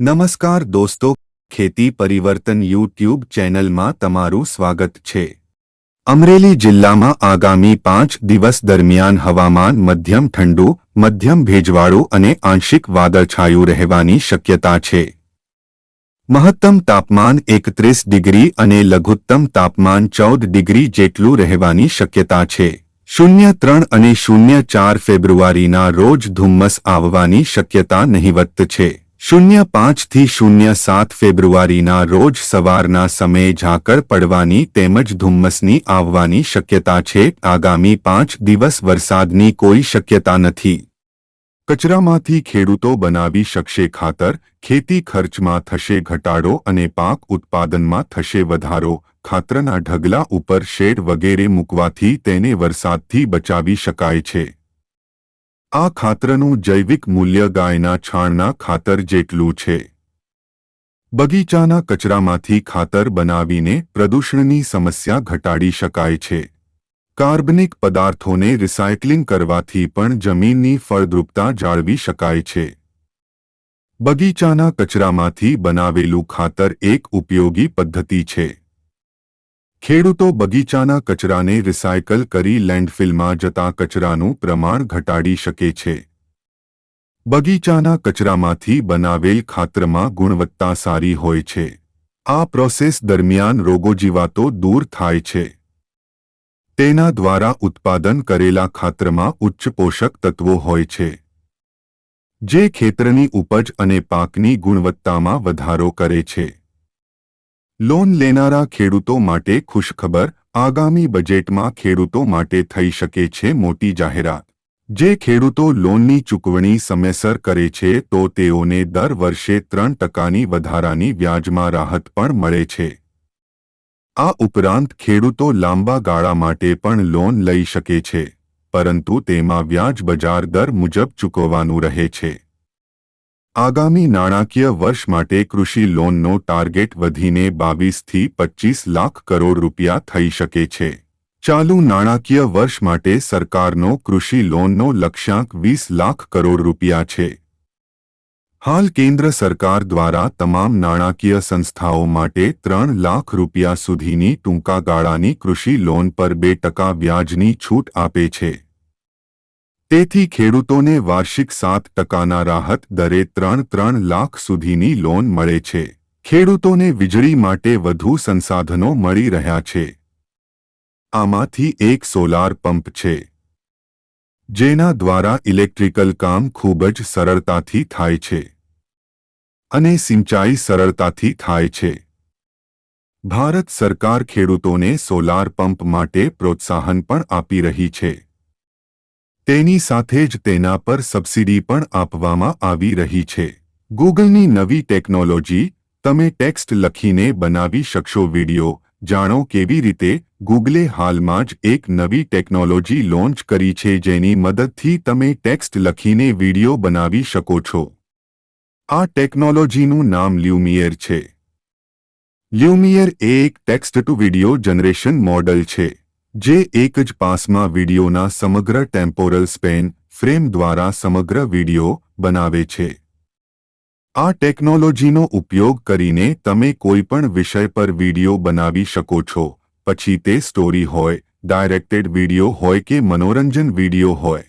નમસ્કાર દોસ્તો, ખેતી પરિવર્તન યુટ્યુબ ચેનલમાં તમારું સ્વાગત છે। અમરેલી જિલ્લામાં આગામી 5 દિવસ દરમિયાન હવામાન મધ્યમ ઠંડુ, મધ્યમ ભેજવાળું અને આંશિક વાદળછાયું રહેવાની શક્યતા છે। મહત્તમ તાપમાન 31 ડિગ્રી અને લઘુત્તમ તાપમાન 14 ડિગ્રી જેટલું રહેવાની શક્યતા છે। 03 અને 04 ફેબ્રુઆરીના રોજ ધુમ્મસ આવવાની શક્યતા નહિવત્ છે। 05 થી 07 ફેબ્રુઆરીના રોજ સવારના સમયે ઝાકળ પડવાની તેમજ ધુમ્મસની આવવાની શક્યતા છે। આગામી 5 દિવસ વરસાદની કોઈ શક્યતા નથી। કચરામાંથી ખેડૂતો બનાવી શકશે ખાતર, ખેતી ખર્ચમાં થશે ઘટાડો અને પાક ઉત્પાદનમાં થશે વધારો। ખાતરના ઢગલા ઉપર શેડ વગેરે મૂકવાથી તેને વરસાદથી બચાવી શકાય છે। આ ખાતરનું જૈવિક મૂલ્ય ગાયના છાણના ખાતર જેટલું છે। બગીચાના કચરામાંથી ખાતર બનાવીને પ્રદૂષણની સમસ્યા ઘટાડી શકાય છે। કાર્બનિક પદાર્થોને રિસાયકલિંગ કરવાથી પણ જમીનની ફળદ્રુપતા જાળવી શકાય છે। બગીચાના કચરામાંથી બનાવેલું ખાતર એક ઉપયોગી પદ્ધતિ છે। ખેડૂતો બગીચાના કચરાને રિસાયકલ કરી લેન્ડફિલમાં જતા કચરાનું પ્રમાણ ઘટાડી શકે છે। બગીચાના કચરામાંથી બનાવેલ ખાતરમાં ગુણવત્તા સારી હોય છે। આ પ્રોસેસ દરમિયાન રોગોજીવાતો દૂર થાય છે। તેના દ્વારા ઉત્પાદન કરેલા ખાતરમાં ઉચ્ચ પોષક તત્વો હોય છે, જે ખેતરની ઉપજ અને પાકની ગુણવત્તામાં વધારો કરે છે। લોન લેનારા ખેડૂતો માટે ખુશખબર, આગામી બજેટમાં ખેડૂતો માટે થઈ શકે છે મોટી જાહેરાત। જે ખેડૂતો લોનની ચૂકવણી સમયસર કરે છે તો તેઓને દર વર્ષે 3% વધારાની વ્યાજમાં રાહત પણ મળે છે। આ ઉપરાંત ખેડૂતો લાંબા ગાળા માટે પણ લોન લઈ શકે છે, પરંતુ તેમાં વ્યાજ બજાર દર મુજબ ચૂકવવાનું રહે છે। આગામી નાણાકીય વર્ષ માટે કૃષિ લોનનો ટાર્ગેટ વધીને 22 થી 25 લાખ કરોડ રૂપિયા થઈ શકે છે। ચાલુ નાણાકીય વર્ષ માટે સરકારનો કૃષિ લોનનો લક્ષ્યાંક 20 લાખ કરોડ રૂપિયા છે। હાલ કેન્દ્ર સરકાર દ્વારા તમામ નાણાકીય સંસ્થાઓ માટે 3 લાખ રૂપિયા સુધીની ટૂંકા ગાળાની કૃષિ લોન પર 2% વ્યાજની છૂટ આપે છે। તેથી ખેડૂતોને વાર્ષિક 7%ના રાહત દરે 3 લાખ સુધીની લોન મળે છે। ખેડૂતોને વીજળી માટે વધુ સંસાધનો મળી રહ્યા છે। આમાંથી એક સોલાર પંપ છે, જેના દ્વારા ઇલેક્ટ્રિકલ કામ ખૂબ જ સરળતાથી થાય છે અને સિંચાઈ સરળતાથી થાય છે। ભારત સરકાર ખેડૂતોને સોલાર પંપ માટે પ્રોત્સાહન પણ આપી રહી છે। તેની સાથે જ તેના પર સબસિડી પણ આપવામાં આવી રહી છે। ગૂગલની નવી ટેકનોલોજી, તમે ટેક્સ્ટ લખીને બનાવી શકશો વિડિયો। જાણો કેવી રીતે ગૂગલે હાલમાં જ એક નવી ટેકનોલોજી લોન્ચ કરી છે જેની મદદથી તમે ટેક્સ્ટ લખીને વિડિયો બનાવી શકો છો। આ ટેકનોલોજીનું નામ લ્યુમિયર છે। લ્યુમિયર એ એક text two video generation model છે, જે એક જ પાસમાં વિડિયોના સમગ્ર ટેમ્પોરલ સ્પેન ફ્રેમ દ્વારા સમગ્ર વિડિયો બનાવે છે। આ ટેકનોલોજીનો ઉપયોગ કરીને તમે કોઈપણ વિષય પર વિડિયો બનાવી શકો છો, પછી તે સ્ટોરી હોય, ડાયરેક્ટેડ વિડિયો હોય કે મનોરંજન વિડિયો હોય।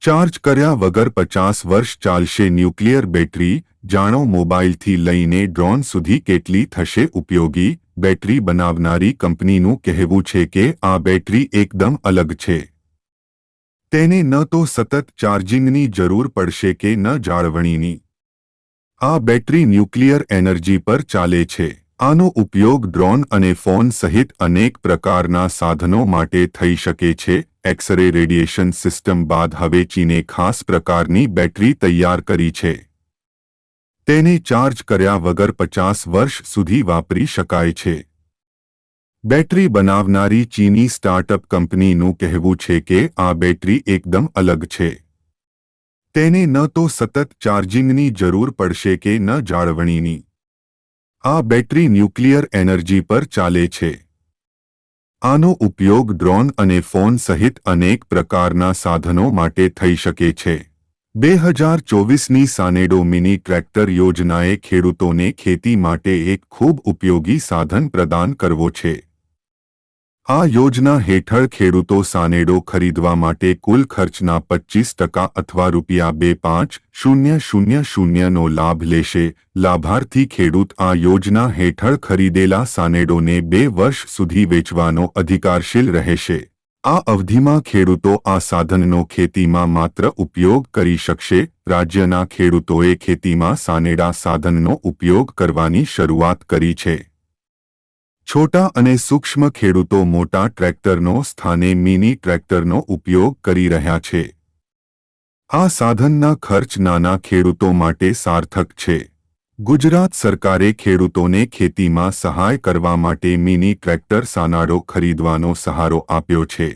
ચાર્જ કર્યા વગર 50 વર્ષ ચાલશે ન્યુક્લિયર બેટરી। જાણો મોબાઈલથી લઈને ડ્રોન સુધી કેટલી થશે ઉપયોગી। બેટરી બનાવનારી કંપનીનું કહેવું છે કે આ બેટરી એકદમ અલગ છે। તેને ન તો સતત ચાર્જિંગની જરૂર પડશે કે ન જાળવણીની। આ બેટરી ન્યુક્લિયર એનર્જી પર ચાલે છે। આનો ઉપયોગ ડ્રોન અને ફોન સહિત અનેક પ્રકારના સાધનો માટે થઈ શકે છે। એક્સ-રે રેડિયેશન સિસ્ટમ બાદ હવે ચીને ખાસ પ્રકારની બેટરી તૈયાર કરી છે। તેને ચાર્જ કર્યા વગર 50 વર્ષ સુધી વાપરી શકાય છે। બેટરી બનાવનારી ચીની સ્ટાર્ટઅપ કંપનીનું કહેવું છે કે આ બેટરી એકદમ અલગ છે। તેને ન તો સતત ચાર્જિંગની જરૂર પડશે કે ન જાળવણીની। આ બેટરી ન્યુક્લિયર એનર્જી પર ચાલે છે। આનો ઉપયોગ ડ્રોન અને ફોન સહિત અનેક પ્રકારના સાધનો માટે થઈ શકે છે। 2024ની સાનેડો મિની ટ્રેક્ટર યોજનાએ ખેડૂતોને ખેતી માટે એક ખૂબ ઉપયોગી સાધન પ્રદાન કરવો છે। આ યોજના હેઠળ ખેડૂતો સાનેડો ખરીદવા માટે કુલ ખર્ચના 25% અથવા ₹25,000નો લાભ લેશે। લાભાર્થી ખેડૂત આ યોજના હેઠળ ખરીદેલા સાનેડોને 2 વર્ષ સુધી વેચવાનો અધિકારશીલ રહેશે। આ અવધિમાં ખેડૂતો આ સાધનનો ખેતીમાં માત્ર ઉપયોગ કરી શકશે। રાજ્યના ખેડૂતોએ ખેતીમાં સાનેડા સાધનનો ઉપયોગ કરવાની શરૂઆત કરી છે। છોટા અને સૂક્ષ્મ ખેડૂતો મોટા ટ્રેક્ટરનો સ્થાને મિની ટ્રેક્ટરનો ઉપયોગ કરી રહ્યા છે। આ સાધનના ખર્ચ નાના ખેડૂતો માટે સાર્થક છે। ગુજરાત સરકારે ખેડૂતોને ખેતીમાં સહાય કરવા માટે મિની ટ્રેક્ટર સાનાડો ખરીદવાનો સહારો આપ્યો છે।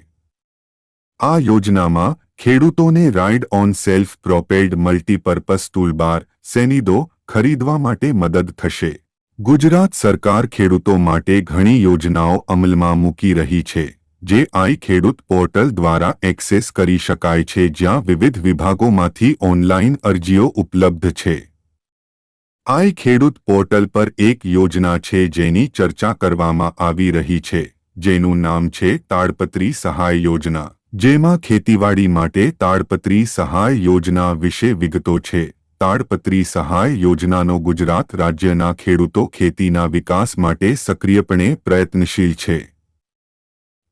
આ યોજનામાં ખેડૂતોને ride on self propelled multipurpose toolbar સેનિડો ખરીદવા માટે મદદ થશે। ગુજરાત સરકાર ખેડૂતો માટે ઘણી યોજનાઓ અમલમાં મૂકી રહી છે, જે આઈ ખેડૂત પોર્ટલ દ્વારા એક્સેસ કરી શકાય છે, જ્યાં વિવિધ વિભાગોમાંથી ઓનલાઈન અરજીઓ ઉપલબ્ધ છે। આઈ ખેડૂત પોર્ટલ પર એક યોજના છે જેની ચર્ચા કરવામાં આવી રહી છે, જેનું નામ છે તાડપત્રી સહાય યોજના, જેમાં ખેતીવાડી માટે તાડપત્રી સહાય યોજના વિશે વિગતો છે। તાડપત્રી સહાય યોજનાનો ગુજરાત રાજ્યના ખેડૂતો ખેતીના વિકાસ માટે સક્રિયપણે પ્રયત્નશીલ છે।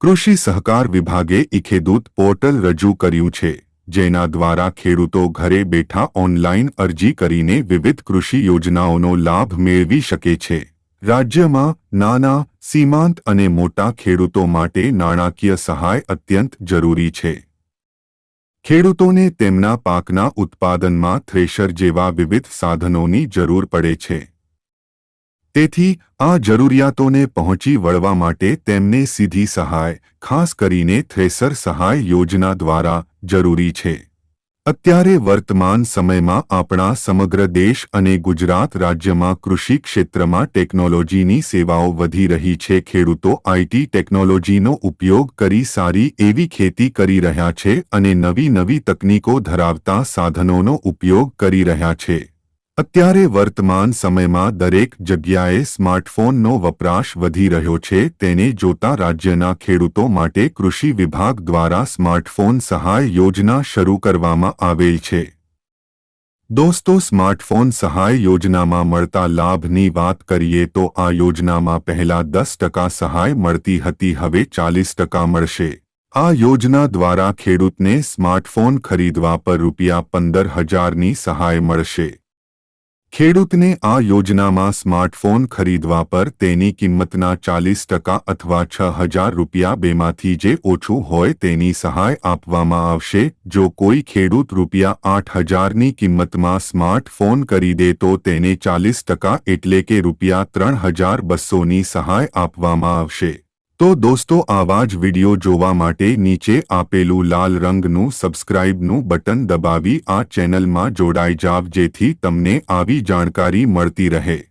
કૃષિ સહકાર વિભાગે ઈ-ખેડૂત પોર્ટલ રજૂ કર્યું છે, જેના દ્વારા ખેડૂતો ઘરે બેઠા ઓનલાઈન અરજી કરીને વિવિધ કૃષિ યોજનાઓનો લાભ મેળવી શકે છે। રાજ્યમાં નાના, સીમાંત અને મોટા ખેડૂતો માટે નાણાકીય સહાય અત્યંત જરૂરી છે। ખેડૂતોને તેમના પાકના ઉત્પાદનમાં થ્રેશર જેવા વિવિધ સાધનોની જરૂર પડે છે। તેથી આ જરૂરિયાતોને પહોંચી વળવા માટે તેમને સીધી સહાય, ખાસ કરીને થ્રેશર સહાય યોજના દ્વારા જરૂરી છે। અત્યારે વર્તમાન સમયમાં આપણા સમગ્ર દેશ અને ગુજરાત રાજ્યમાં કૃષિ ક્ષેત્રમાં ટેકનોલોજીની સેવાઓ વધી રહી છે। ખેડૂતો આઈટી ટેકનોલોજીનો ઉપયોગ કરી સારી એવી ખેતી કરી રહ્યા છે અને નવી નવી તકનીકો ધરાવતા સાધનોનો ઉપયોગ કરી રહ્યા છે। અત્યારે વર્તમાન સમયમાં દરેક જગ્યાએ સ્માર્ટફોનનો વપરાશ વધી રહ્યો છે। તેને જોતા રાજ્યના ખેડૂતો માટે કૃષિ વિભાગ દ્વારા સ્માર્ટફોન સહાય યોજના શરૂ કરવામાં આવેલ છે। દોસ્તો, સ્માર્ટફોન સહાય યોજનામાં મળતા લાભની વાત કરીએ તો આ યોજનામાં પહેલા 10% સહાય મળતી હતી, હવે 40% મળશે। આ યોજના દ્વારા ખેડૂતને સ્માર્ટફોન ખરીદવા પર ₹15,000ની સહાય મળશે। ખેડૂતને આ યોજનામાં સ્માર્ટફોન ખરીદવા પર તેની કિંમતના 40% અથવા ₹6,000 બેમાંથી જે ઓછું હોય તેની સહાય આપવામાં આવશે। જો કોઈ ખેડૂત ₹8,000ની કિંમતમાં સ્માર્ટફોન ખરીદે તો તેને 40% એટલે કે ₹3,200ની સહાય આપવામાં આવશે। તો દોસ્તો, આવા જ વિડિયો જોવા માટે નીચે આપેલું લાલ રંગનું સબસ્ક્રાઇબનું બટન દબાવી આ ચેનલમાં જોડાઈ જાવ, જેથી તમને આવી જાણકારી મળતી રહે।